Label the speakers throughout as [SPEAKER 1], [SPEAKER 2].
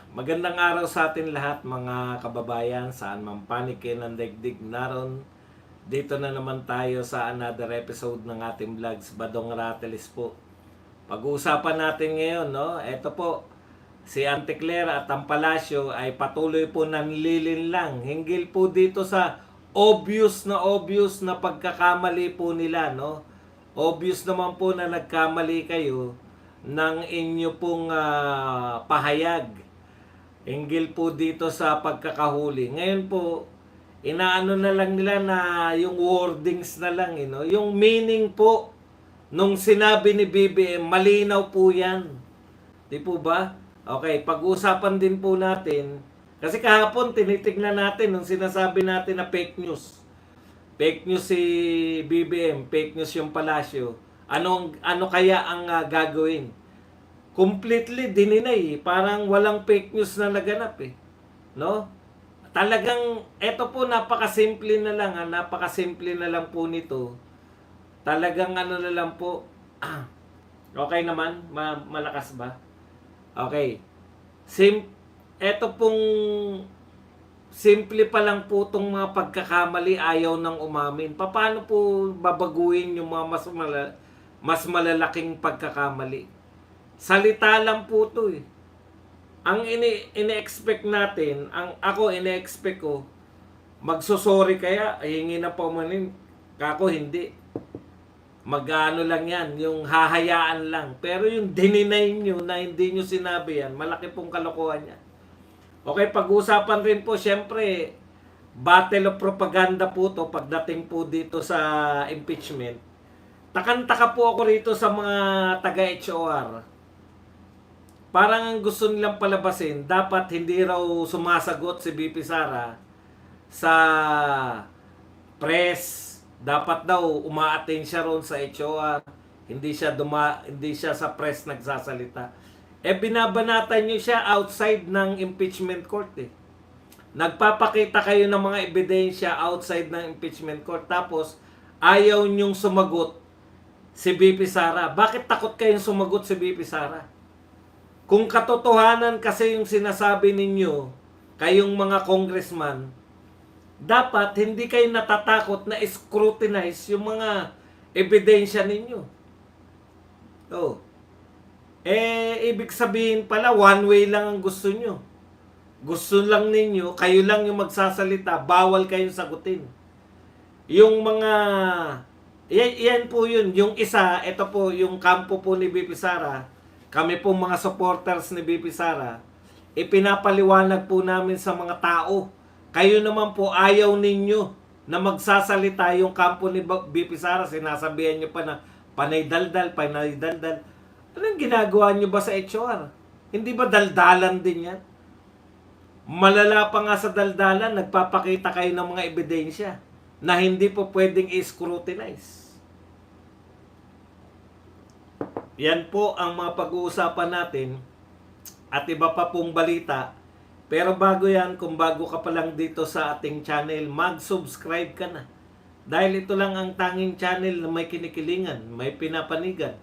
[SPEAKER 1] Magandang araw sa atin lahat mga kababayan, saan man panikin ang daigdig naroon. Dito na naman tayo sa another episode ng ating vlogs, Badong Ratelis po. Pag-uusapan natin ngayon, no? Ito po, si Auntie Claire at ang palasyo ay patuloy po nanlilinlang hinggil po dito sa obvious na pagkakamali po nila, no? Obvious naman po na nagkamali kayo ng inyo pong pahayag hinggil po dito sa pagkakahuli. Ngayon po, inaano na lang nila na yung wordings na lang, yung meaning po nung sinabi ni BBM, malinaw po yan. Di po ba? Okay, pag-usapan din po natin, kasi kahapon tinitignan natin nung sinasabi natin na fake news. Fake news si BBM, fake news yung palasyo. Ano kaya ang gagawin? Completely dininay, parang walang fake news na naganap no? Talagang eto po, napakasimple na lang, napakasimple na lang po nito. Talagang ano na lang po. Okay naman, malakas ba? Okay. Eto pong simple pa lang po tong mga pagkakamali, ayaw nang umamin. Paano po babaguhin yung mga mas malalaking pagkakamali? Salita lang po to Ang ini-expect natin, ako ini-expect ko, magsosorry kaya, hingi na paumanin, kako hindi. Magano lang yan, yung hahayaan lang. Pero yung dininay nyo na hindi nyo sinabi yan, malaki pong kalokohan yan. Okay, pag-usapan rin po, syempre, battle of propaganda po to pagdating po dito sa impeachment. Takang-taka po ako rito sa mga taga-HOR. Parang ang gusto nilang palabasin, dapat hindi raw sumasagot si BP Sara sa press. Dapat daw uma-attend siya roon sa HOR. Hindi siya sa press nagsasalita. Binabanatan niyo siya outside ng impeachment court Nagpapakita kayo ng mga ebidensya outside ng impeachment court, tapos ayaw niyong sumagot si BP Sara. Bakit takot kayong sumagot si BP Sara? Kung katotohanan kasi yung sinasabi ninyo, kayong mga congressman, dapat hindi kayo natatakot na scrutinize yung mga ebidensya ninyo. Ibig sabihin pala, one way lang ang gusto nyo. Gusto lang ninyo, kayo lang yung magsasalita, bawal kayong sagutin. Yung mga, yan po yun. Yung isa, ito po, yung kampo po ni BP Sara, kami pong mga supporters ni BP Sara, ipinapaliwanag po namin sa mga tao. Kayo naman po, ayaw ninyo na magsasalita yung kampo ni BP Sara. Sinasabihan nyo pa na panay daldal. Anong ginagawa nyo ba sa HOR? Hindi ba daldalan din yan? Malala pa nga sa daldalan, nagpapakita kayo ng mga ebidensya na hindi po pwedeng i-scrutinize. Yan po ang mga pag-uusapan natin at iba pa pong balita. Pero bago yan, kung bago ka pa lang dito sa ating channel, mag-subscribe ka na. Dahil ito lang ang tanging channel na may kinikilingan, may pinapanigan.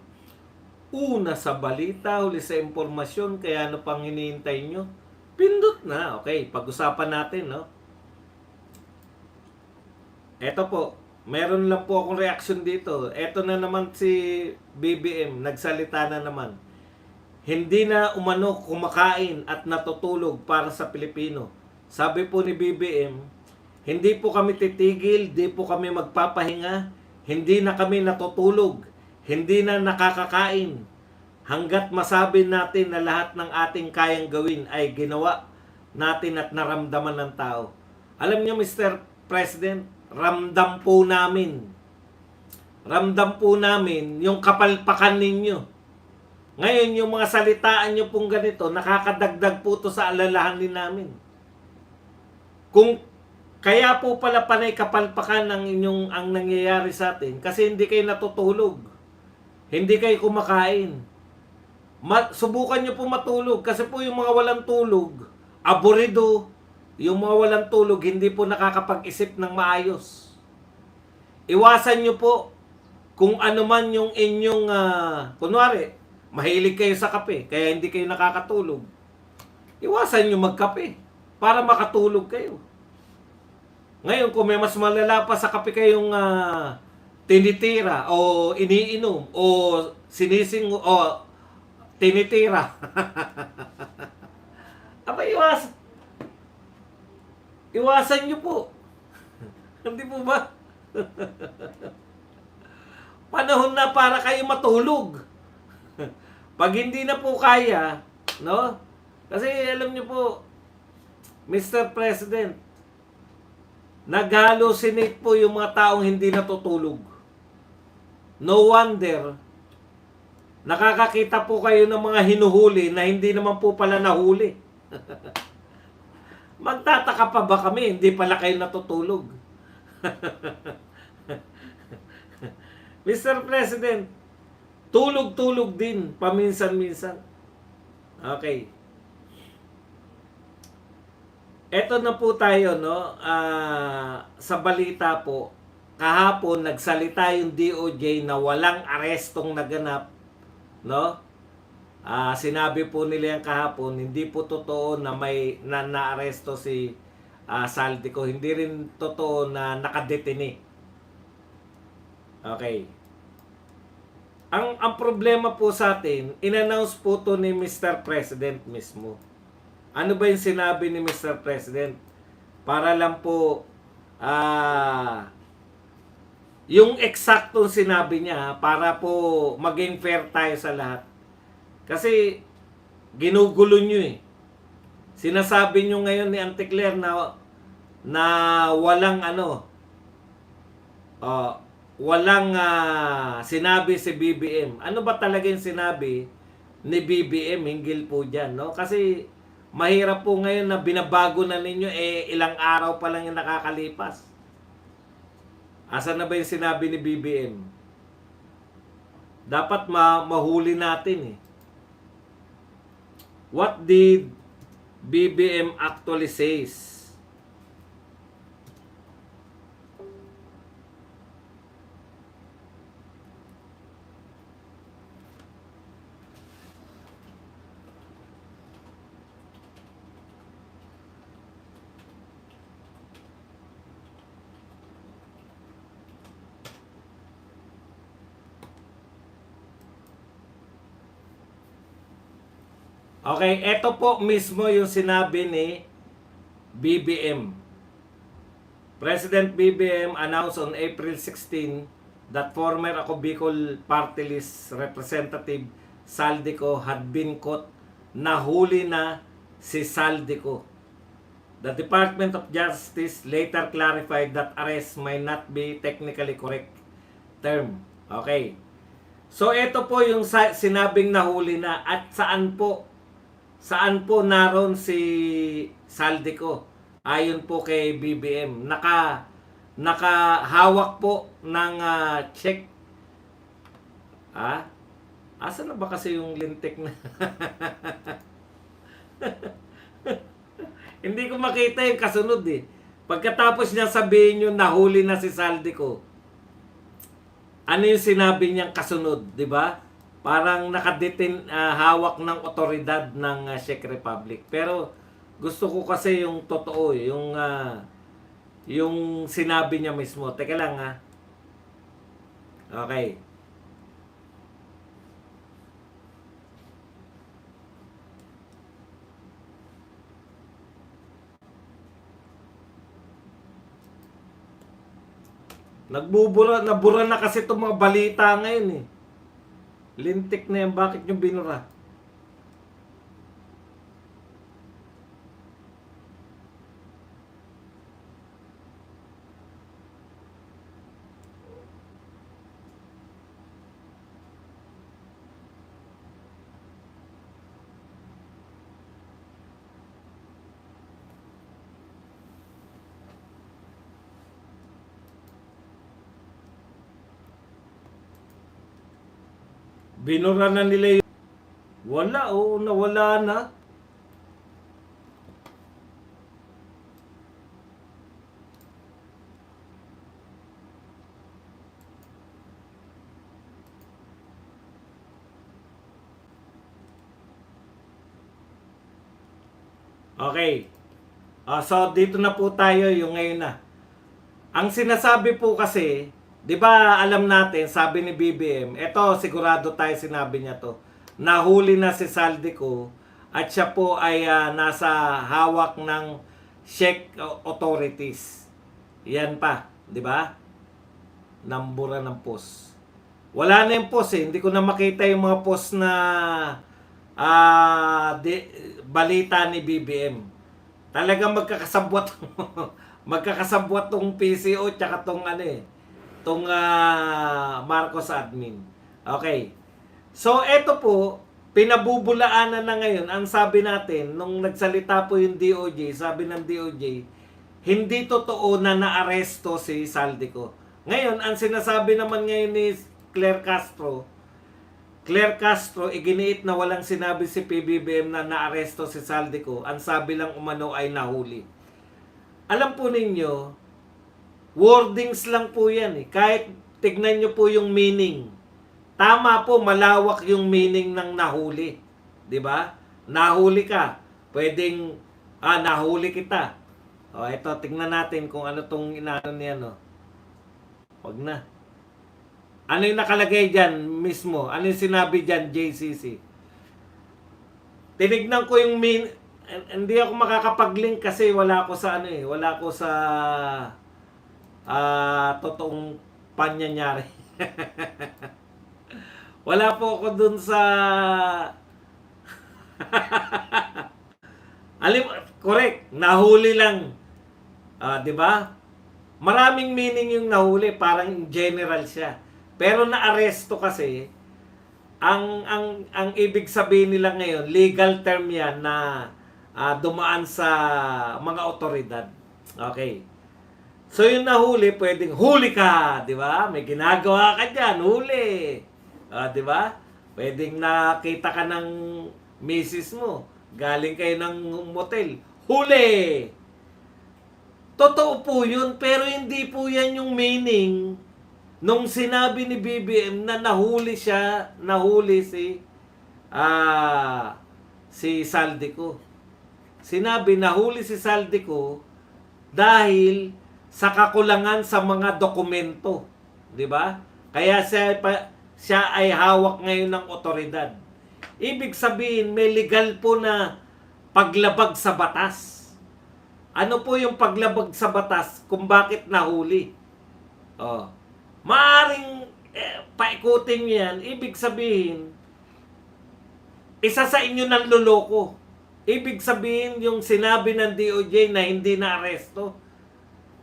[SPEAKER 1] Una sa balita, huli sa impormasyon, kaya ano pang hinihintay nyo? Pindot na. Okay, pag-usapan natin, no? Eto po. Meron lang po akong reaction dito. Eto na naman si BBM, nagsalita na naman. Hindi na umano kumakain at natutulog para sa Pilipino. Sabi po ni BBM, hindi po kami titigil, hindi po kami magpapahinga, hindi na kami natutulog, hindi na nakakakain. Hanggat masabi natin na lahat ng ating kayang gawin ay ginawa natin at naramdaman ng tao. Alam niyo, Mr. President, ramdam po namin yung kapalpakan ninyo. Ngayon, yung mga salitaan nyo pong ganito, nakakadagdag po to sa alalahanin namin. Kung kaya po pala panay kapalpakan ang nangyayari sa atin, kasi hindi kayo natutulog, hindi kayo kumakain. Subukan nyo po matulog, kasi po yung mga walang tulog, aburido. Yung mga walang tulog, hindi po nakakapag-isip ng maayos. Iwasan nyo po kung ano man yung inyong, kunwari, mahilig kayo sa kape, kaya hindi kayo nakakatulog. iwasan nyo magkape para makatulog kayo. Ngayon, kung may mas malala pa sa kape kayong tinitira o iniinom o sinising o tinitira, aba iwasan nyo po. Hindi po ba? Panahon na para kayo matulog. Pag hindi na po kaya, no? Kasi alam niyo po, Mr. President, nag-hallucinate po yung mga taong hindi natutulog. No wonder, nakakakita po kayo ng mga hinuhuli na hindi naman po pala nahuli. Magtataka pa ba kami, hindi pala kayo natutulog? Mr. President, tulog-tulog din, paminsan-minsan. Okay. Eto na po tayo, no? Sa balita po, kahapon nagsalita yung DOJ na walang arestong naganap, no? Sinabi po nila yung kahapon, hindi po totoo na may naaresto si Saldico. Hindi rin totoo na nakadetine. Okay. Ang problema po sa atin, in-announce po to ni Mr. President mismo. Ano ba yung sinabi ni Mr. President? Para lang po, yung eksaktong sinabi niya, para po maging fair tayo sa lahat. Kasi, ginugulo nyo eh. Sinasabi nyo ngayon ni Auntie Claire na walang walang sinabi si BBM. Ano ba talaga yung sinabi ni BBM hinggil po dyan, no? Kasi mahirap po ngayon na binabago na ninyo, ilang araw pa lang yung nakakalipas. Asa na ba yung sinabi ni BBM? Dapat mahuli natin eh. What did BBM actually says? Okay, eto po mismo yung sinabi ni BBM. President BBM announced on April 16 that former Ako Bicol Party List Representative Saldico had been caught. Nahuli na si Saldico. The Department of Justice later clarified that arrest may not be technically correct term. Okay. So ito po yung sinabing nahuli na at saan po naroon si Saldico ayon po kay BBM. Nakahawak po ng check. Asa na ba kasi yung lintik na? Hindi ko makita yung kasunod eh. Pagkatapos niya sabihin yung nahuli na si Saldico, ano yung sinabi niyang kasunod, di ba? Parang hawak ng otoridad ng Czech Republic. Pero gusto ko kasi yung totoo, yung sinabi niya mismo. Teka lang ha. Okay. Nabura na kasi itong mga balita ngayon eh. Lintik na yan, bakit nyo binura? Binura na nila yung... Wala, nawala na. Okay. So, dito na po tayo yung ngayon na. Ang sinasabi po kasi, di ba alam natin, sabi ni BBM, eto sigurado tayo sinabi niya to, nahuli na si Saldico at siya po ay nasa hawak ng Czech authorities. Yan pa, di ba? Nambura ng post. Wala na yung post eh. Hindi ko na makita yung mga post na balita ni BBM. Talagang magkakasabwat magkakasabwat tong PCO tsaka tong Marcos admin. Okay. So eto po, pinabubulaanan na ngayon. Ang sabi natin nung nagsalita po yung DOJ, sabi ng DOJ, hindi totoo na naaresto si Saldico. Ngayon, ang sinasabi naman ngayon ni Claire Castro, iginiit na walang sinabi si PBBM na naaresto si Saldico. Ang sabi lang umano ay nahuli. Alam po ninyo, wordings lang po yan eh. Kahit tignan nyo po yung meaning. Tama po, malawak yung meaning ng nahuli. 'Di ba? Nahuli ka. Pwedeng, nahuli kita. O, ito, tignan natin kung ano tong inano niya, no. Wag na. Ano yung nakalagay dyan mismo? Ano yung sinabi dyan, JCC? Tinignan ko yung hindi ako makakapag-link kasi wala ako sa wala ako sa totoong panyanyari. Wala po ako dun sa correct, nahuli lang. 'Di ba? Maraming meaning yung nahuli, parang general siya. Pero naaresto kasi, ang ibig sabihin nila ngayon, legal term yan na dumaan sa mga otoridad. Okay. So yung nahuli, pwedeng huli ka, di ba? May ginagawa ka dyan, huli. Di ba? Pwedeng nakita ka ng misis mo, galing kayo ng motel, huli. Totoo po yun, pero hindi po yan yung meaning nung sinabi ni BBM na nahuli si Saldico. Sinabi nahuli si Saldico dahil sa kakulangan sa mga dokumento, 'di ba? Kaya siya ay hawak ngayon ng otoridad. Ibig sabihin may legal po na paglabag sa batas. Ano po yung paglabag sa batas kung bakit nahuli? Maaring paikutin yan, ibig sabihin, isa sa inyo ng loloko. Ibig sabihin, yung sinabi ng DOJ na hindi na aresto,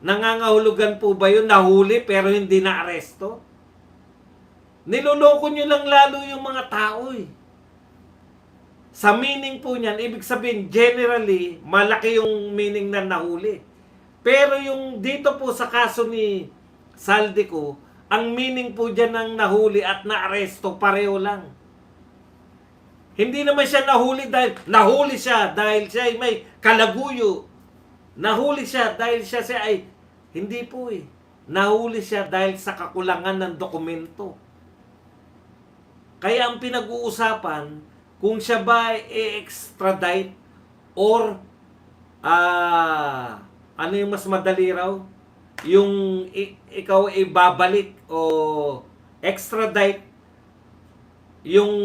[SPEAKER 1] nangangahulugan po ba yun? Nahuli pero hindi na aresto? Niloloko nyo lang lalo yung mga tao eh. Sa meaning po niyan, ibig sabihin, generally, malaki yung meaning na nahuli. Pero yung dito po sa kaso ni Saldico, ang meaning po dyan ng nahuli at naaresto, pareho lang. Hindi naman siya nahuli siya dahil siya ay may kalaguyo. Nahuli siya dahil siya ay, hindi po eh. Nahuli siya dahil sa kakulangan ng dokumento. Kaya ang pinag-uusapan, kung siya ba i-extradite or ano yung mas madali raw? Yung ikaw ibabalik o extradite yung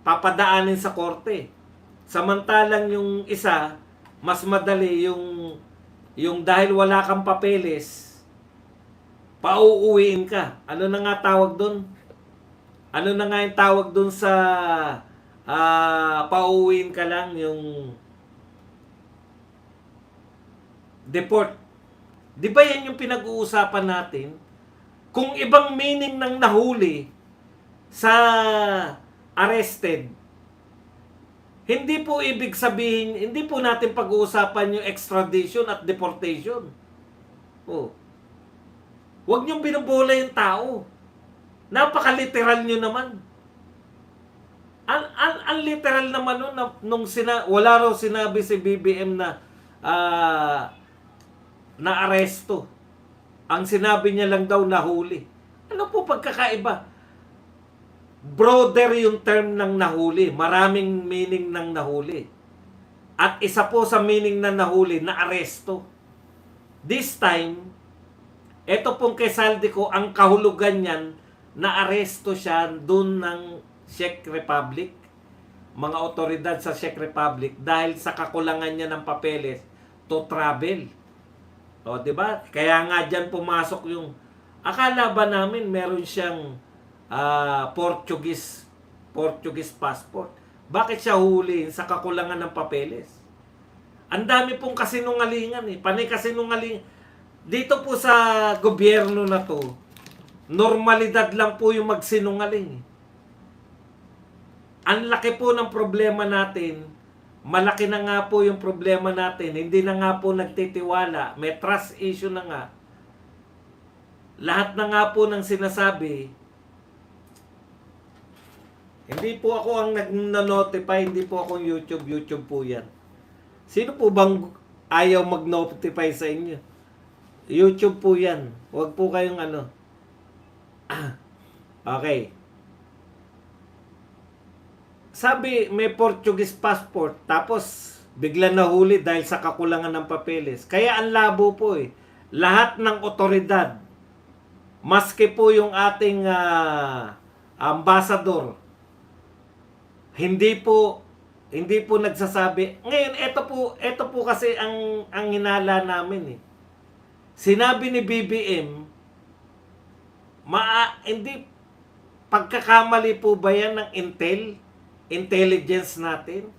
[SPEAKER 1] papadaanin sa korte. Samantalang yung isa, mas madali yung dahil wala kang papeles, pauuwiin ka. Ano na nga tawag doon? Ano na nga yung tawag doon sa pauuwiin ka lang, yung deport. Di ba yan yung pinag-uusapan natin? Kung ibang meaning ng nahuli sa arrested, hindi po ibig sabihin, hindi po natin pag-uusapan yung extradition at deportation. Huwag niyong binubola yung tao. Napaka-literal nyo naman. Ang literal naman nung wala raw sinabi si BBM na na-aresto. Ang sinabi niya lang daw nahuli. Ano po pagkakaiba? Broader yung term ng nahuli. Maraming meaning ng nahuli. At isa po sa meaning na nahuli, na aresto. This time, ito pong kay Saldico, ang kahulugan niyan, na aresto siya doon ng Czech Republic, mga otoridad sa Czech Republic, dahil sa kakulangan niya ng papeles to travel. O, di ba? Kaya nga diyan pumasok yung, akala ba namin meron siyang Portuguese passport? Bakit siya huliin sa kakulangan ng papeles? Ang dami pong kasinungalingan eh. Panay kasinungalingan. Dito po sa gobyerno na to, normalidad lang po yung magsinungaling. Ang laki po ng problema natin, malaki na nga po yung problema natin, hindi na nga po nagtitiwala, may trust issue na nga. Lahat na nga po ng sinasabi, hindi po ako ang nag-notify, hindi po akong YouTube po yan. Sino po bang ayaw mag-notify sa inyo? YouTube po yan. Huwag po kayong ano. Okay. Sabi, may Portuguese passport, tapos bigla nahuli dahil sa kakulangan ng papeles. Kaya ang labo po eh. Lahat ng otoridad, maski po yung ating ambassador, hindi po nagsasabi. Ngayon, ito po kasi ang hinala namin eh. Sinabi ni BBM, hindi pagkakamali po ba yan ng intelligence natin?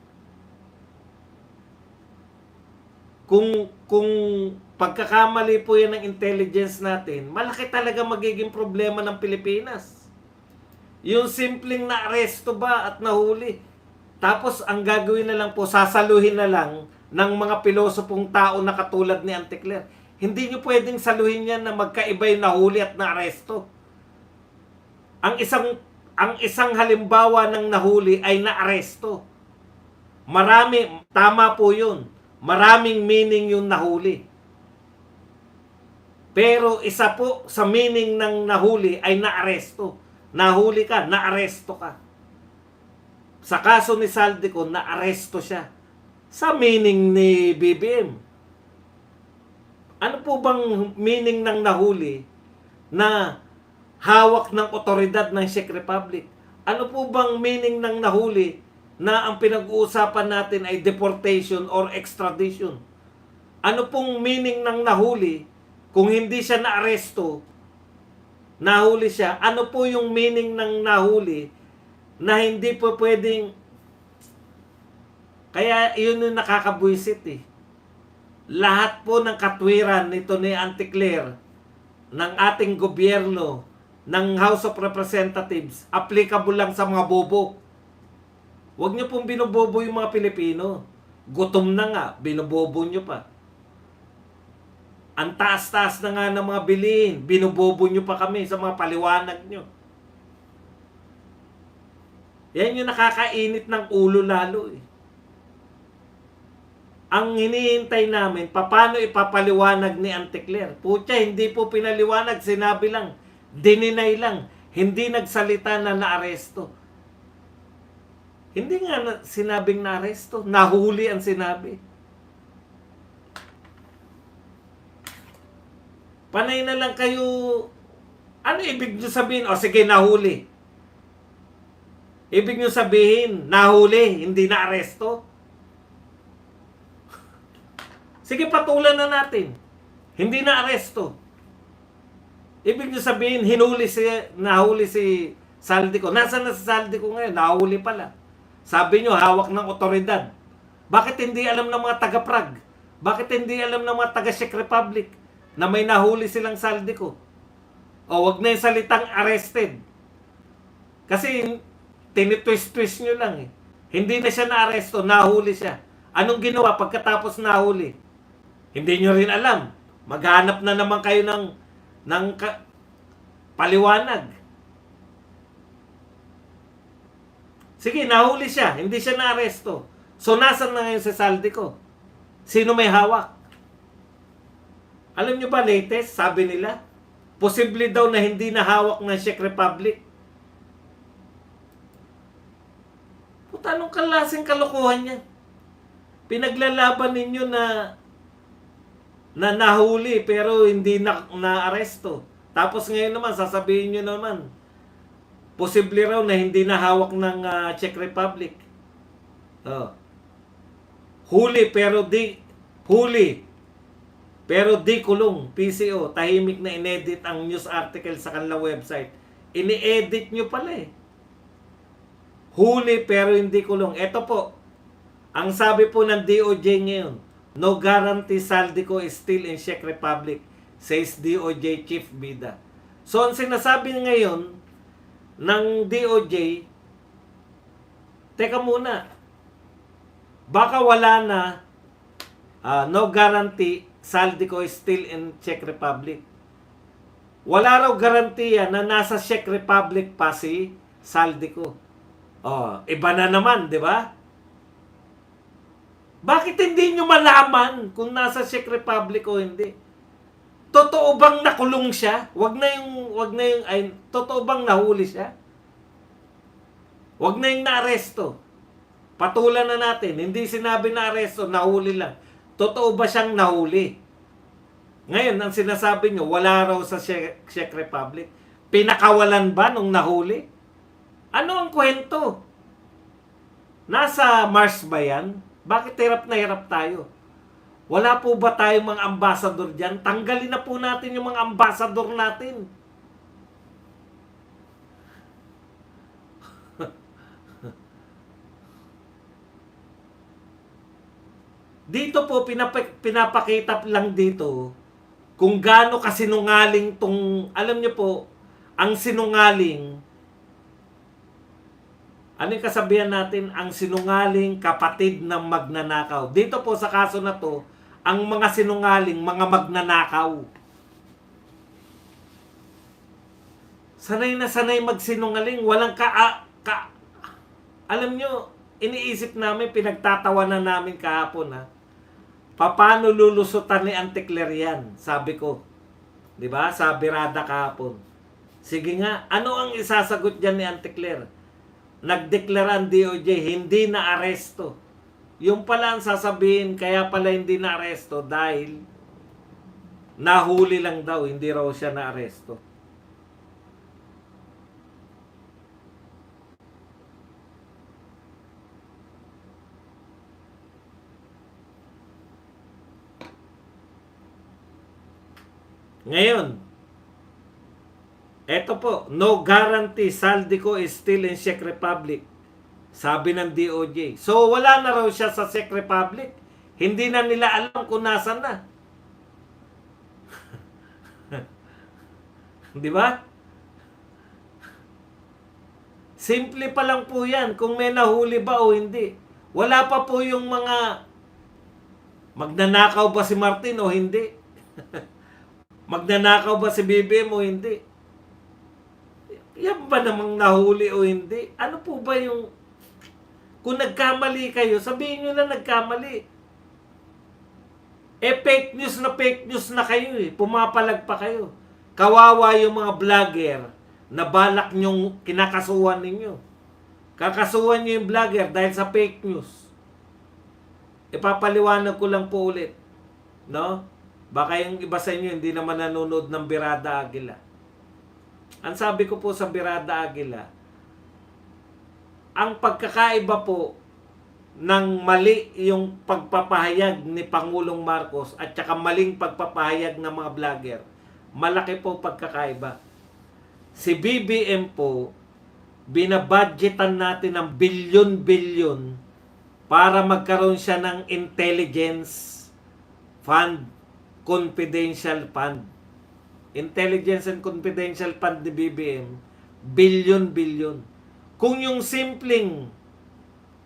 [SPEAKER 1] Kung pagkakamali po yan ng intelligence natin, malaki talaga magiging problema ng Pilipinas. Yung simpleng na-aresto ba at nahuli, tapos ang gagawin na lang po, sasaluhin na lang ng mga pilosopong tao na katulad ni Auntie Claire. Hindi nyo pwedeng saluhin yan na magkaiba yung nahuli at na-aresto. Ang isang halimbawa ng nahuli ay na-aresto. Tama po yun. Maraming meaning yung nahuli. Pero isa po sa meaning ng nahuli ay na-aresto. Nahuli ka, na-aresto ka. Sa kaso ni Saldico, na-aresto siya. Sa meaning ni BBM. Ano po bang meaning ng nahuli na hawak ng otoridad ng Czech Republic? Ano po bang meaning ng nahuli na ang pinag-uusapan natin ay deportation or extradition? Ano pong meaning ng nahuli kung hindi siya na-aresto, nahuli siya? Ano po yung meaning ng nahuli na hindi po pwedeng... Kaya yun yung nakakabwisit eh. Lahat po ng katwiran nito ni Auntie Claire, ng ating gobyerno, ng House of Representatives, applicable lang sa mga bobo. Huwag niyo pong binobobo yung mga Pilipino. Gutom na nga, binobobo niyo pa. Ang taas-taas na nga ng mga bilihin, binobobo niyo pa kami sa mga paliwanag niyo. Yan yung nakakainit ng ulo lalo eh. Ang hinihintay namin, paano ipapaliwanag ni Auntie Claire? Putya, hindi po pinaliwanag, sinabi lang, dininay lang, hindi nagsalita na naaresto. Hindi nga sinabing naaresto, nahuli ang sinabi. Panay na lang kayo, ano ibig nyo sabihin? O sige, nahuli. Ibig nyo sabihin, nahuli, hindi naaresto? Sige, patulan na natin. Hindi na aresto. Ibig nyo sabihin, nahuli si Saldico. Nasaan na si Saldico ngayon? Nahuli pala. Sabi nyo, hawak ng otoridad. Bakit hindi alam ng mga taga-Prague? Bakit hindi alam ng mga taga-Czech Republic na may nahuli silang Saldico? O wag na yung salitang arrested. Kasi tinitwist-twist nyo lang eh. Hindi na siya na-aresto, nahuli siya. Anong ginawa pagkatapos nahuli? Hindi nyo rin alam. Maghanap na naman kayo ng paliwanag. Sige, nahuli siya. Hindi siya na-aresto. So, nasan na ngayon si Saldico? Sino may hawak? Alam nyo ba, latest, sabi nila, posible daw na hindi na hawak ng Czech Republic. Puta, anong klaseng kalokohan yan? Pinaglalaban ninyo na nahuli pero hindi na-aresto. Tapos ngayon naman, sasabihin nyo naman, posible raw na hindi na hawak ng Czech Republic. Oh. Huli pero di kulong. PCO, tahimik na inedit ang news article sa kanilang website. Ini-edit nyo pala eh. Huli pero hindi kulong. Ito po, ang sabi po ng DOJ ngayon, no guarantee Saldico is still in Czech Republic, says DOJ Chief Bida. So, ang sinasabi ngayon ng DOJ, teka muna, baka wala na, no guarantee Saldico is still in Czech Republic. Wala raw garantiya na nasa Czech Republic pa si Saldico. Oh, iba na naman, di ba? Bakit hindi nyo malaman kung nasa Czech Republic o hindi? Totoo bang nakulong siya? Wag na yung totoo bang nahuli siya? Wag na yung naaresto. Patulan na natin. Hindi sinabi na aresto, nahuli lang. Totoo ba siyang nahuli? Ngayon, ang sinasabi nyo, wala raw sa Czech Republic. Pinakawalan ba nung nahuli? Ano ang kwento? Nasa Mars ba yan? Bakit hirap na hirap tayo? Wala po ba tayong mga ambassador dyan? Tanggalin na po natin yung mga ambassador natin. Dito po, pinapakita lang dito kung gaano kasinungaling tong, alam niyo po, ang sinungaling, ano yung kasabihan natin? Ang sinungaling kapatid ng magnanakaw. Dito po sa kaso na to, ang mga sinungaling, mga magnanakaw. Sanay na sanay magsinungaling, walang alam nyo, iniisip namin, pinagtatawanan namin kahapon ha. Paano lulusutan ni Antikler yan? Sabi ko. 'Di ba? Sa birada kahapon. Sige nga, ano ang isasagot diyan ni Antikler? Nagdeklara ang DOJ, hindi na aresto. Yung pala ang sasabihin, kaya pala hindi na aresto dahil nahuli lang daw, hindi raw siya na aresto. Ngayon, eto po, no guarantee Saldico is still in Czech Republic. Sabi ng DOJ. So, wala na raw siya sa Czech Republic. Hindi na nila alam kung nasan na. Di ba? Simple pa lang po yan kung may nahuli ba o hindi. Wala pa po yung mga magnanakaw ba si Martin o hindi. Magnanakaw ba si BBM o hindi? Yan ba namang nahuli o hindi? Ano po ba yung... Kung nagkamali kayo, sabihin nyo na nagkamali. Fake news na kayo eh. Pumapalag pa kayo. Kawawa yung mga vlogger na balak nyong kinakasuhan ninyo. Kakasuhan nyo yung vlogger dahil sa fake news. Ipapaliwanag ko lang po ulit. No? Baka yung iba sa inyo hindi naman nanonood ng Birada Agila. Ang sabi ko po sa Birada Agila, ang pagkakaiba po ng mali yung pagpapahayag ni Pangulong Marcos at saka maling pagpapahayag ng mga vlogger, malaki po pagkakaiba. Si BBM po, binabudgetan natin ng bilyon-bilyon para magkaroon siya ng intelligence fund, confidential fund. Intelligence and confidential fund ni BBM, bilyon-bilyon. Kung yung simpleng,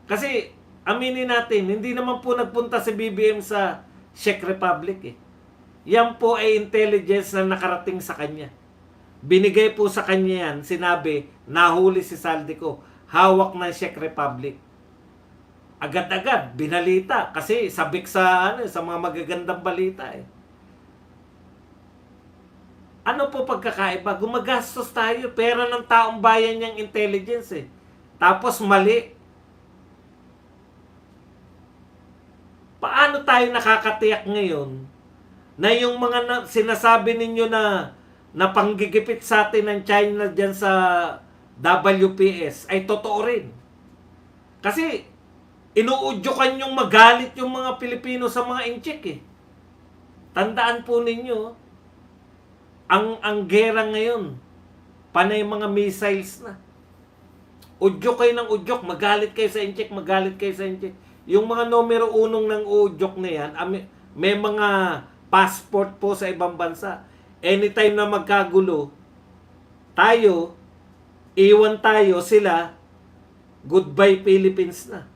[SPEAKER 1] kasi aminin natin, hindi naman po nagpunta si BBM sa Czech Republic eh. Yan po ay intelligence na nakarating sa kanya. Binigay po sa kanya yan, sinabi, nahuli si Saldico, hawak ng Czech Republic. Agad-agad, binalita, kasi sabik sa mga magagandang balita eh. Ano po pagkakaiba? Gumagastos tayo, pera ng taong bayan niyang intelligence eh. Tapos mali. paano tayo nakakatiyak ngayon na yung mga sinasabi ninyo na panggigipit sa atin ng China dyan sa WPS ay totoo rin? Kasi inuudyokan yung magalit yung mga Pilipino sa mga inchik eh. Tandaan po ninyo, ang gera ngayon, panay mga missiles na. Udyok kayo ng udyok, magalit kayo sa inchik, magalit kayo sa inchik. Yung mga numero unong ng udyok na yan, may mga passport po sa ibang bansa. Anytime na magkagulo, tayo, iwan tayo, sila, goodbye Philippines na.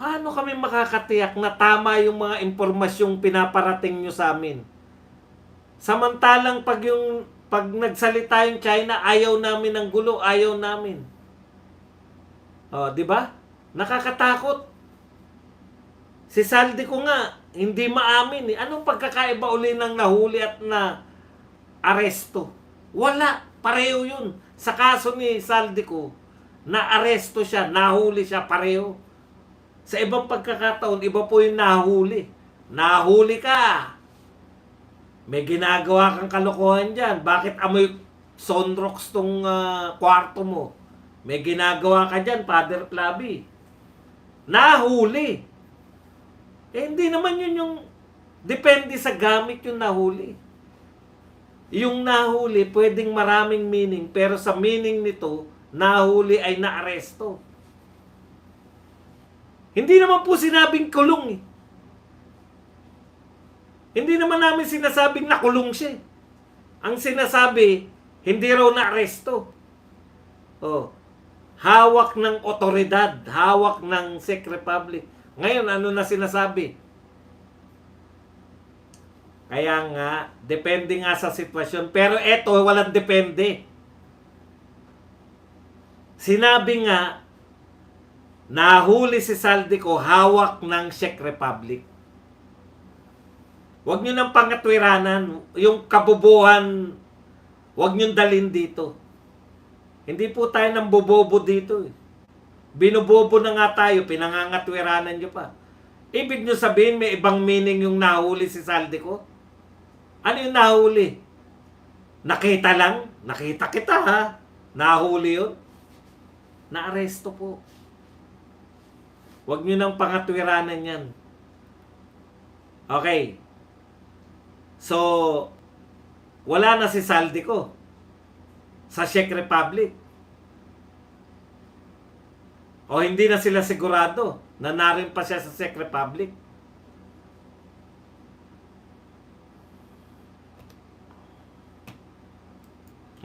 [SPEAKER 1] Paano kami makakatiyak na tama yung mga impormasyong pinaparating nyo sa amin? Samantalang pag nagsalita yung China, ayaw namin ng gulo, ayaw namin. Oh, di ba? Nakakatakot. Si Saldi ko nga, hindi maamin eh. Anong pagkakaiba uli ng nahuli at na aresto? Wala. Pareho yun. Sa kaso ni Saldi ko, na-aresto siya, nahuli siya, pareho. Sa ibang pagkakataon, iba po yung nahuli. Nahuli ka. May ginagawa kang kalokohan dyan. Bakit amoy Sonrox tong kwarto mo? May ginagawa ka dyan, Father Flavi. Nahuli. Eh, hindi naman yun yung depende sa gamit yung nahuli. Yung nahuli, pwedeng maraming meaning, pero sa meaning nito, nahuli ay naaresto. Hindi naman po sinabing kulong eh. Hindi naman namin sinasabing nakulong siya. Ang sinasabi, hindi raw na-aresto. Oh. Hawak ng otoridad, hawak ng Czech Republic. Ngayon, ano na sinasabi? Kaya nga, depende nga sa sitwasyon. Pero eto, walang depende. Sinabi nga, nahuli si Saldi ko, hawak ng Czech Republic. Huwag nyo nang pangatwiranan. Yung kabubuhan, huwag nyo dalhin dito. Hindi po tayo nang bobobo dito eh. Binubobo na nga tayo, pinangangatwiranan nyo pa. Ibig nyo sabihin, may ibang meaning yung nahuli si Saldi ko? Ano yung nahuli? Nakita lang? Nakita kita ha? Nahuli yun? Naaresto po. Huwag nyo nang pangatwiranan yan. Okay. So, wala na si Saldi ko sa Czech Republic. O hindi na sila sigurado na narin pa siya sa Czech Republic.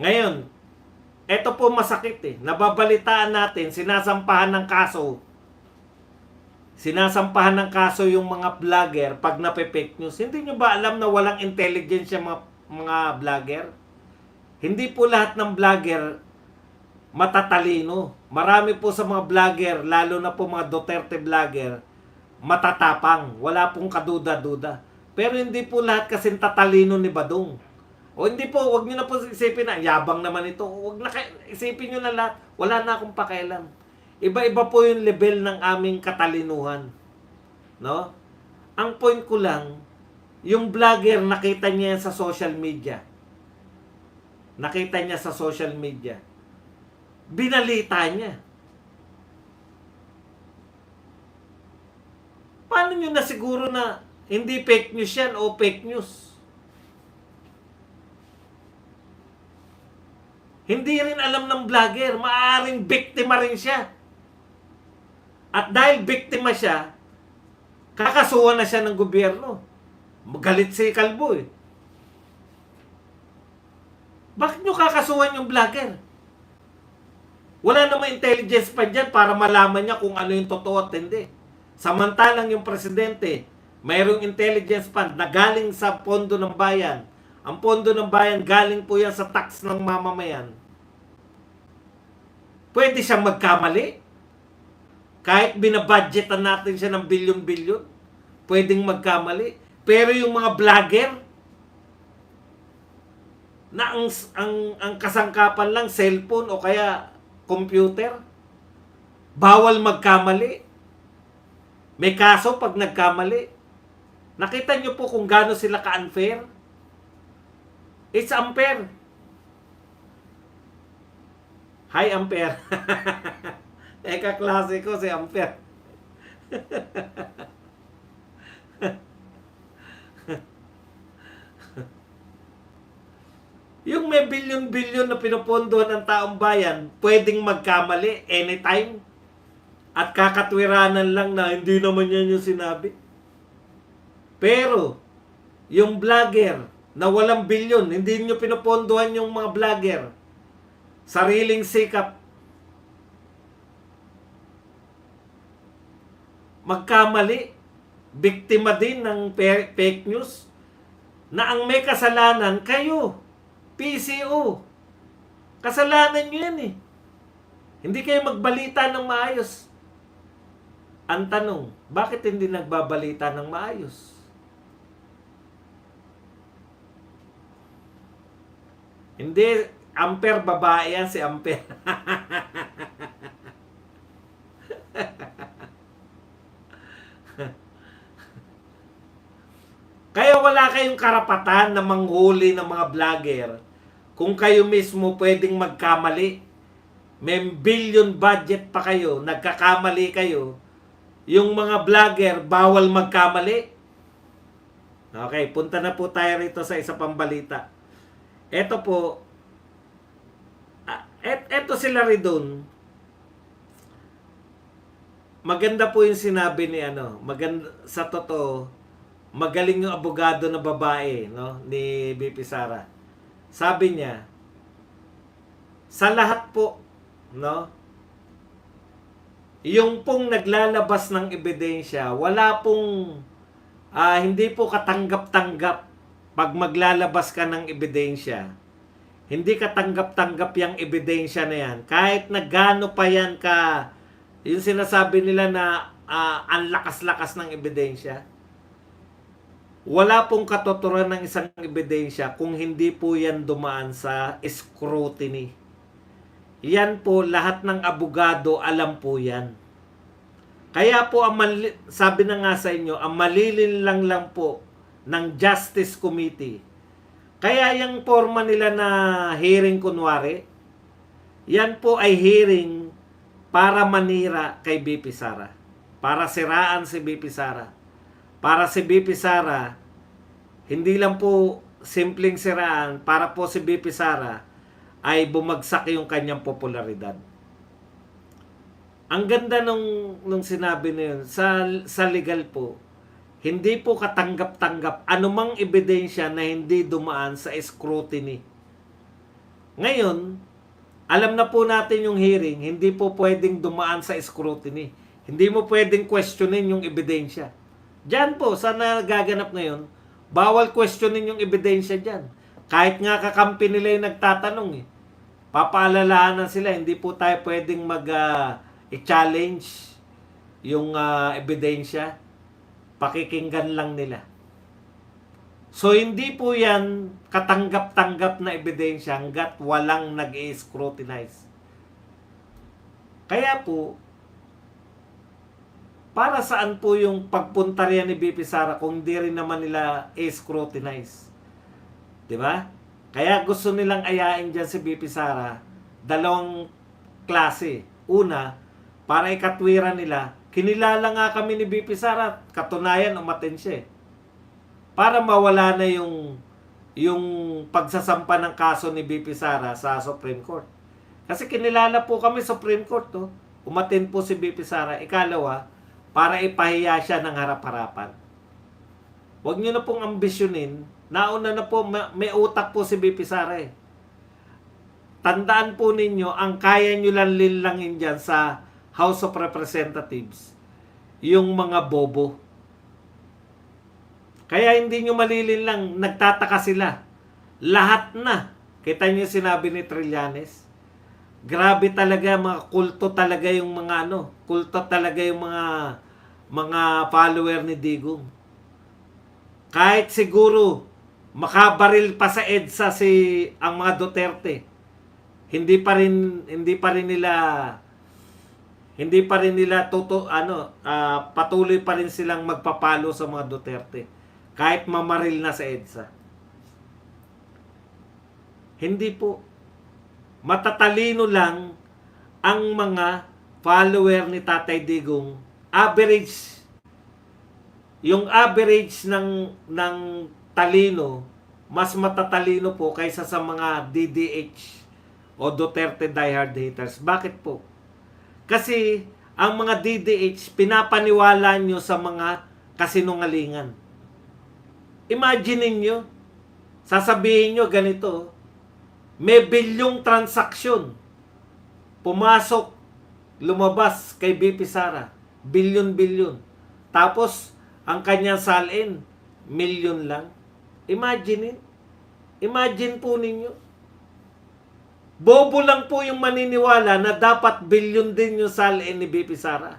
[SPEAKER 1] Ngayon, eto po masakit eh. Nababalitaan natin, sinasampahan ng kaso yung mga vlogger pag nape-fake news. Hindi nyo ba alam na walang intelligence yung mga vlogger? Hindi po lahat ng vlogger matatalino. Marami po sa mga vlogger, lalo na po mga Duterte vlogger, matatapang. Wala pong kaduda-duda. Pero hindi po lahat kasing tatalino ni Badong. O hindi po, wag nyo na po isipin na, yabang naman ito. Wag na isipin nyo na lahat. Wala na akong pakialam. Iba-iba po yung level ng aming katalinuhan. No? Ang point ko lang, yung vlogger, nakita niya sa social media. Nakita niya sa social media. Binalita niya. Paano nyo na siguro na hindi fake news yan o fake news? Hindi rin alam ng vlogger. Maaaring biktima rin siya. At dahil biktima siya, kakasuhan na siya ng gobyerno. Magalit si Kalbo eh. Bakit nyo kakasuhan yung vlogger? Wala namang intelligence pa dyan para malaman niya kung ano yung totoo at hindi. Samantalang yung presidente, mayroong intelligence fund na galing sa pondo ng bayan. Ang pondo ng bayan, galing po yan sa tax ng mamamayan. Pwede siyang magkamali. Kahit binabudgetan natin siya ng bilyon-bilyon, pwedeng magkamali. Pero yung mga vlogger, na ang kasangkapan lang cellphone o kaya computer, bawal magkamali. May kaso pag nagkamali. Nakita nyo po kung gaano sila ka-unfair? It's unfair. Hi, unfair. Kaklase ko si unfair. Yung may bilyon-bilyon na pinupondohan ng taong bayan, pwedeng magkamali anytime. At kakatwiranan lang na hindi naman yan yung sinabi. Pero, yung vlogger na walang bilyon, hindi nyo pinupondohan yung mga vlogger. Sariling sikap. Magkamali. Biktima din ng fake news. Na ang may kasalanan, kayo. PCO. Kasalanan nyo yan eh. Hindi kayo magbalita ng maayos. Ang tanong, bakit hindi nagbabalita ng maayos? Hindi, Amper babae yan si Amper. Kaya wala kayong karapatan na manghuli ng mga vlogger kung kayo mismo pwedeng magkamali. May billion budget pa kayo, nagkakamali kayo. Yung mga vlogger, bawal magkamali. Okay, punta na po tayo rito sa isa pang balita. Ito po, eto sila rin. Maganda po yung sinabi ni maganda sa totoo, magaling yung abogado na babae, no, ni BP Sara. Sabi niya, sa lahat po, no, yung pong naglalabas ng ebidensya, wala pong hindi po katanggap-tanggap pag maglalabas ka ng ebidensya. Hindi katanggap-tanggap yung ebidensya na yan. Kahit na gaano pa yan ka, yung sinasabi nila na ang lakas-lakas ng ebidensya. Wala pong katotohanan ng isang ebidensya kung hindi po yan dumaan sa scrutiny. Yan po, lahat ng abogado alam po yan. Kaya po, sabi na nga sa inyo, ang malilin lang po ng Justice Committee. Kaya yung forma nila na hearing kunwari, yan po ay hearing para manira kay BP Sara. Para siraan si BP Sara. Para si BP Sara, hindi lang po simpleng siraan, para po si BP Sara ay bumagsak yung kanyang popularidad. Ang ganda nung sinabi na yun, sa legal po, hindi po katanggap-tanggap anumang ebidensya na hindi dumaan sa scrutiny. Ngayon, alam na po natin yung hearing, hindi po pwedeng dumaan sa scrutiny. Hindi mo pwedeng questionin yung ebidensya. Diyan po, sa nagaganap ngayon, bawal questionin yung ebidensya dyan. Kahit nga kakampi nila yung nagtatanong eh. Papaalalahanan sila, hindi po tayo pwedeng i-challenge yung ebidensya. Pakikinggan lang nila. So, hindi po yan katanggap-tanggap na ebidensya hanggat walang nag-i-scrutinize. Kaya po, para saan po yung pagpunta riyan ni BP Sara kung di rin naman nila i-scrutinize? Diba? Kaya gusto nilang ayain dyan si BP Sara, dalawang klase. Una, para ikatwiran nila, kinilala nga kami ni BP Sara, katunayan umaten siya. Para mawala na yung pagsasampa ng kaso ni BP Sara sa Supreme Court. Kasi kinilala po kami Supreme Court, to. Umaten po si BP Sara. Ikalawa, para ipahiya siya ng harap-harapan. Huwag niyo na pong ambisyonin. Nauna na po, may utak po si BP Sara eh. Tandaan po ninyo, ang kaya nyo lang linlangin dyan sa House of Representatives, yung mga bobo. Kaya hindi nyo malilin lang, nagtataka sila. Lahat na. Kita nyo sinabi ni Trillanes. Grabe talaga, mga kulto talaga yung mga kulto talaga yung mga follower ni Digong. Kahit siguro makabaril pa sa EDSA ang mga Duterte, hindi pa rin Hindi pa rin nila patuloy pa rin silang magpapalo sa mga Duterte. Kahit mamaril na sa EDSA. Hindi po. Matatalino lang ang mga follower ni Tatay Digong. Yung average ng talino, mas matatalino po kaysa sa mga DDH o Duterte diehard haters. Bakit po? Kasi ang mga DDH, pinapaniwala nyo sa mga kasinungalingan. Imagine nyo, sasabihin nyo ganito, may bilyong transaksyon, pumasok, lumabas kay BP Sara, bilyon-bilyon. Tapos, ang kanyang salin, milyon lang. Imagine po ninyo. Bobo lang po yung maniniwala na dapat bilyon din yung salin ni BP Sara.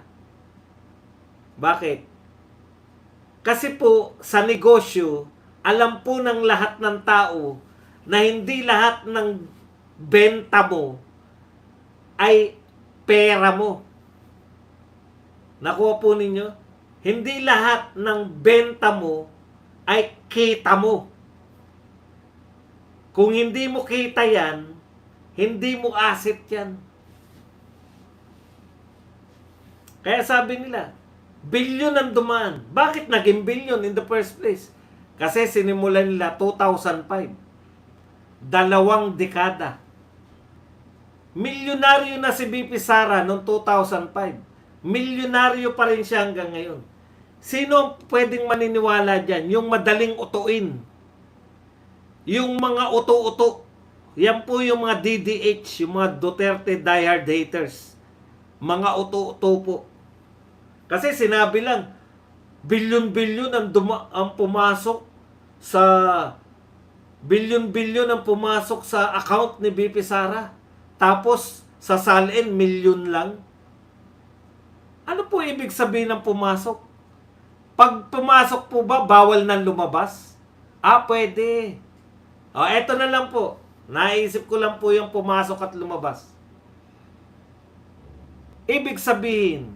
[SPEAKER 1] Bakit? Kasi po, sa negosyo, alam po ng lahat ng tao na hindi lahat ng benta mo ay pera mo. Nakuha po ninyo? Hindi lahat ng benta mo ay kita mo. Kung hindi mo kita yan, hindi mo asset yan. Kaya sabi nila, bilyon ang dumaan. Bakit naging bilyon in the first place? Kasi sinimulan nila 2005. 2 dekada. Milyonaryo na si BP Sara noong 2005. Milyonaryo pa rin siya hanggang ngayon. Sino ang pwedeng maniniwala dyan? Yung madaling utuin. Yung mga uto-uto. Yan po yung mga DDH, yung mga Duterte diehard haters. Mga uto-uto po. Kasi sinabi lang, bilyon-bilyon ang pumasok sa bilyon-bilyon ang pumasok sa account ni BP Sara. Tapos, sa salin, milyon lang. Ano po ibig sabihin ng pumasok? Pag pumasok po ba, bawal nang lumabas? Pwede. Eto na lang po. Naisip ko lang po yung pumasok at lumabas. Ibig sabihin,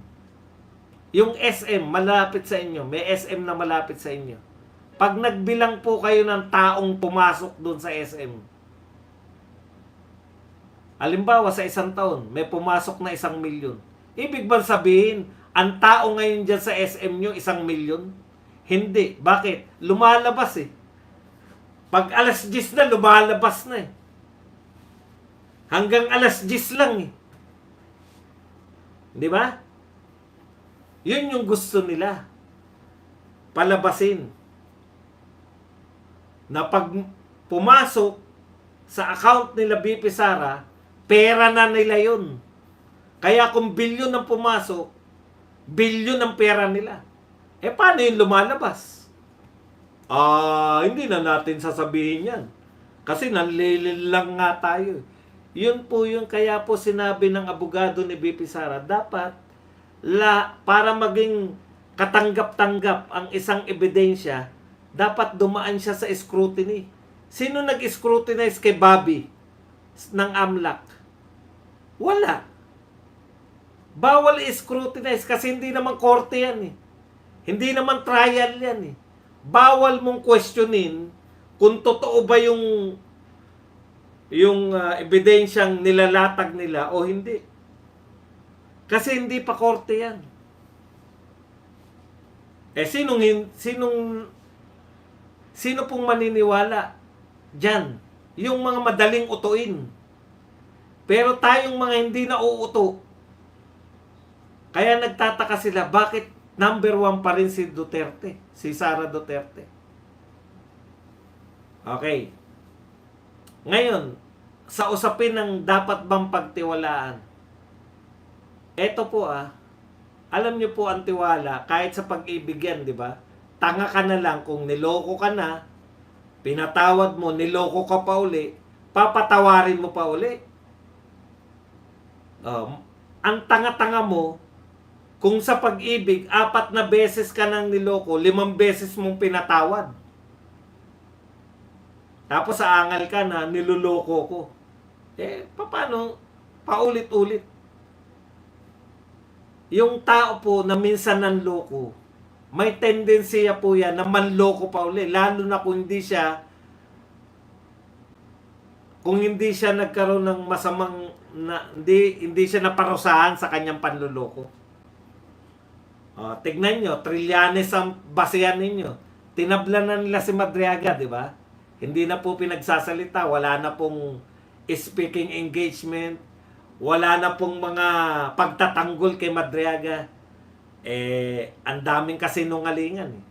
[SPEAKER 1] yung SM malapit sa inyo, may SM na malapit sa inyo. Pag nagbilang po kayo ng taong pumasok doon sa SM, halimbawa sa 1 taon, may pumasok na 1 milyon. Ibig bang sabihin, ang tao ngayon dyan sa SM nyo, 1 milyon? Hindi. Bakit? Lumalabas eh. Pag alas 10 na, lumalabas na eh. Hanggang alas 10 lang eh. Di ba? Yun yung gusto nila. Palabasin. Na pag pumasok sa account nila BP Sara, pera na nila yun. Kaya kung bilyon ang pumasok, bilyon ang pera nila. Paano yung lumalabas? Hindi na natin sasabihin yan. Kasi nanlilil lang nga tayo. Yun po yung kaya po sinabi ng abogado ni BP Sara, dapat para maging katanggap-tanggap ang isang ebidensya, dapat dumaan siya sa scrutiny. Sino nag-scrutinize kay Bobby ng AMLAC? Wala. Bawal i-scrutinize kasi hindi naman korte yan eh. Hindi naman trial yan eh. Bawal mong questionin kung totoo ba yung ebidensyang nilalatag nila o hindi. Kasi hindi pa korte yan. Sino pong maniniwala dyan? Yung mga madaling utuin. Pero tayong mga hindi na uuto, kaya nagtataka sila, bakit number 1 pa rin si Duterte, si Sara Duterte? Okay. Ngayon, sa usapin ng dapat bang pagtiwalaan, eto po alam niyo po ang tiwala, kahit sa pag-ibig yan, di ba? Tanga ka na lang kung niloko ka na, pinatawad mo, niloko ka pa uli, papatawarin mo pa uli. Ang tanga-tanga mo, kung sa pag-ibig, 4 na beses ka nang niloko, 5 beses mong pinatawad. Tapos sa angal ka na, niluloko ko. Paano? Paulit-ulit. yung tao po na minsan nanloko, may tendensiya po yan na manloko pa uli. Lalo na kung hindi siya nagkaroon ng masamang, hindi siya naparusahan sa kanyang panluloko. Tignan nyo, Trillanes ang basehan ninyo. Tinablan na nila si Madriaga, di ba? Hindi na po pinagsasalita, wala na pong speaking engagement, wala na pong mga pagtatanggol kay Madriaga. Ang daming kasinungalingan.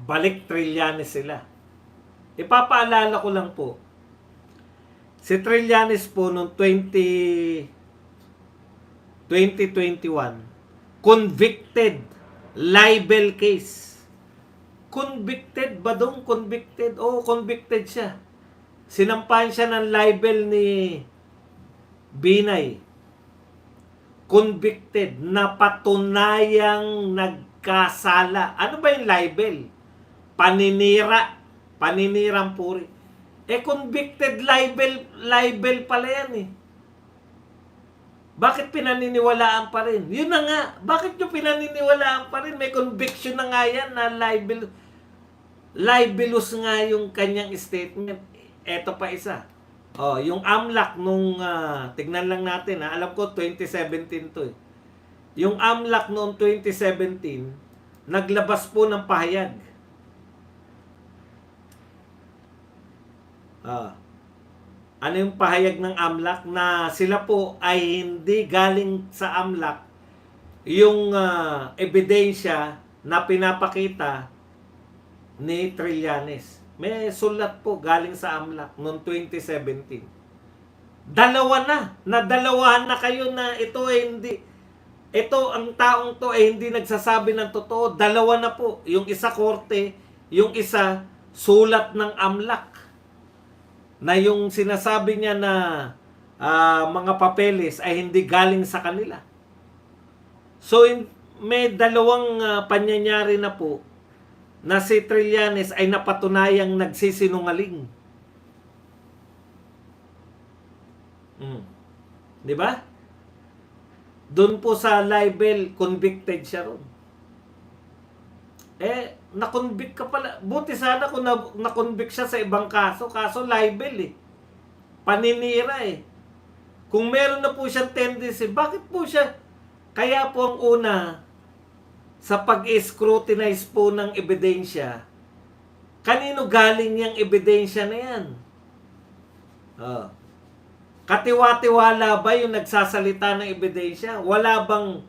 [SPEAKER 1] Balik Trillanes sila. Ipapaalala ko lang po, si Trillanes po noong 2021, convicted libel case. Convicted ba dong? Convicted? Oo, convicted siya. Sinampahan siya ng libel ni Binay. Convicted na patunayang nagkasala. Ano ba yung libel? Paninira. Paninirang puri. Convicted libel pala yan eh. Bakit pinaniniwalaan pa rin? Yun na nga. Bakit nyo pinaniniwalaan pa rin? May conviction na nga yan na libelous nga yung kanyang statement. Eto pa isa. Yung AMLAC nung, tignan lang natin alam ko 2017 to eh. Yung AMLAC noong 2017, naglabas po ng pahayag. Ano yung pahayag ng AMLAC? Na sila po ay hindi galing sa AMLAC yung ebidensya na pinapakita ni Trillanes. May sulat po galing sa AMLAC noong 2017. Nadalawahan na kayo na ito ay hindi. Ito, ang taong to ay hindi nagsasabi ng totoo. Dalawa na po. Yung isa korte, yung isa sulat ng AMLAC. Na yung sinasabi niya na mga papeles ay hindi galing sa kanila. So, may dalawang panyanyari na po na si Trillanes ay napatunayang nagsisinungaling. Di ba? Doon po sa libel, convicted siya ron. Na-convict ka pala. Buti sana kung na-convict siya sa ibang kaso. Kaso libel eh. Paninira eh. Kung meron na po siyang tendency, bakit po siya? Kaya po ang una, sa pag-scrutinize po ng ebidensya, kanino galing yung ebidensya na yan? Katiwa-tiwala ba yung nagsasalita ng ebidensya? Wala bang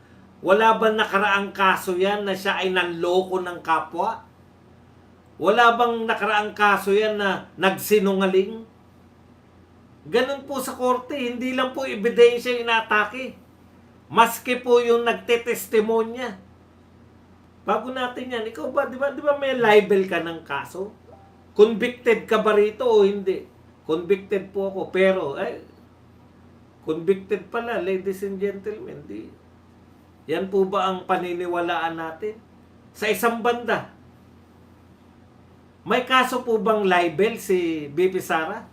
[SPEAKER 1] nakaraang kaso yan na siya ay nanloko ng kapwa? Wala bang nakaraang kaso yan na nagsinungaling? Ganun po sa korte, hindi lang po ebidensya yung inatake. Maski po yung nagtetestimonya. Bago natin yan, ikaw ba, di ba may libel ka ng kaso? Convicted ka ba rito o hindi? Convicted po ako, pero, convicted pala, ladies and gentlemen, yan po ba ang paniniwalaan natin? Sa isang banda, may kaso po bang libel si BP Sara?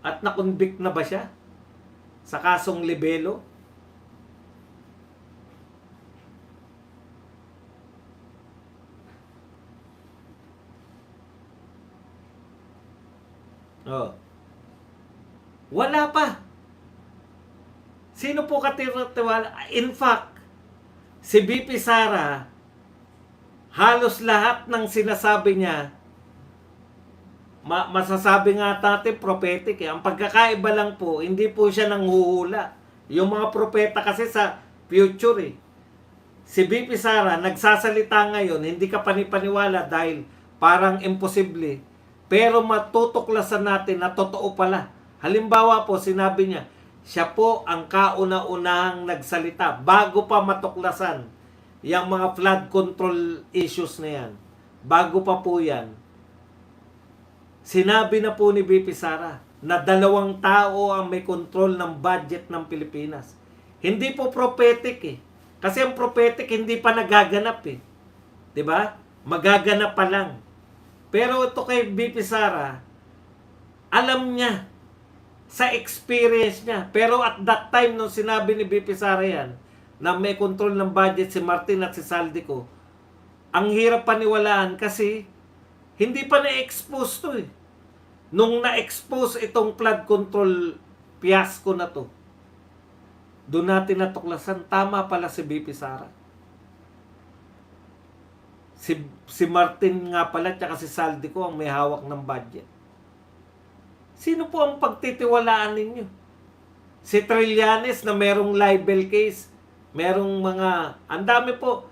[SPEAKER 1] At na-convict na ba siya? Sa kasong libelo? Wala pa. Sino po katitiwala? In fact, si BP Sara, halos lahat ng sinasabi niya, masasabi nga natin prophetic eh. Ang pagkakaiba lang po, hindi po siya nanghuhula. Yung mga propeta kasi sa future eh. Si BP Sara, nagsasalita ngayon, hindi ka panipaniwala dahil parang imposible. Pero matutuklasan natin na totoo pala. Halimbawa po, sinabi niya, siya po ang kauna-unahang nagsalita bago pa matuklasan yung mga flood control issues na yan. Bago pa po yan, sinabi na po ni BP Sara na 2 tao ang may control ng budget ng Pilipinas. Hindi po prophetic eh. Kasi ang prophetic hindi pa nagaganap eh. 'Di ba? Magaganap pa lang. Pero ito kay BP Sara, alam niya sa experience niya. Pero at that time, nung sinabi ni BP Sara yan, na may control ng budget si Martin at si Saldico, ang hirap paniwalaan kasi hindi pa na-expose to eh. Nung na-expose itong flood control fiasco na to, doon natin natuklasan, tama pala si BP Sara. Si Martin nga pala at si Saldico ang may hawak ng budget. Sino po ang pagtitiwalaan ninyo? Si Trillanes na merong libel case, merong mga, ang dami po,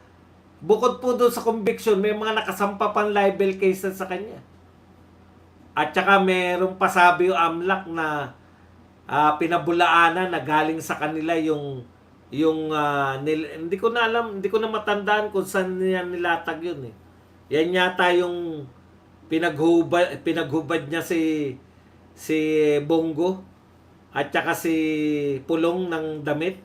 [SPEAKER 1] bukod po doon sa conviction, may mga nakasampa pang libel cases sa kanya. At saka merong pasabi o AMLAC na pinabulaanan na galing sa kanila hindi ko na alam, hindi ko na matandaan kung saan niya nilatag yun eh. Yan yata yung pinaghubad niya si Bongo at saka si Pulong ng damit.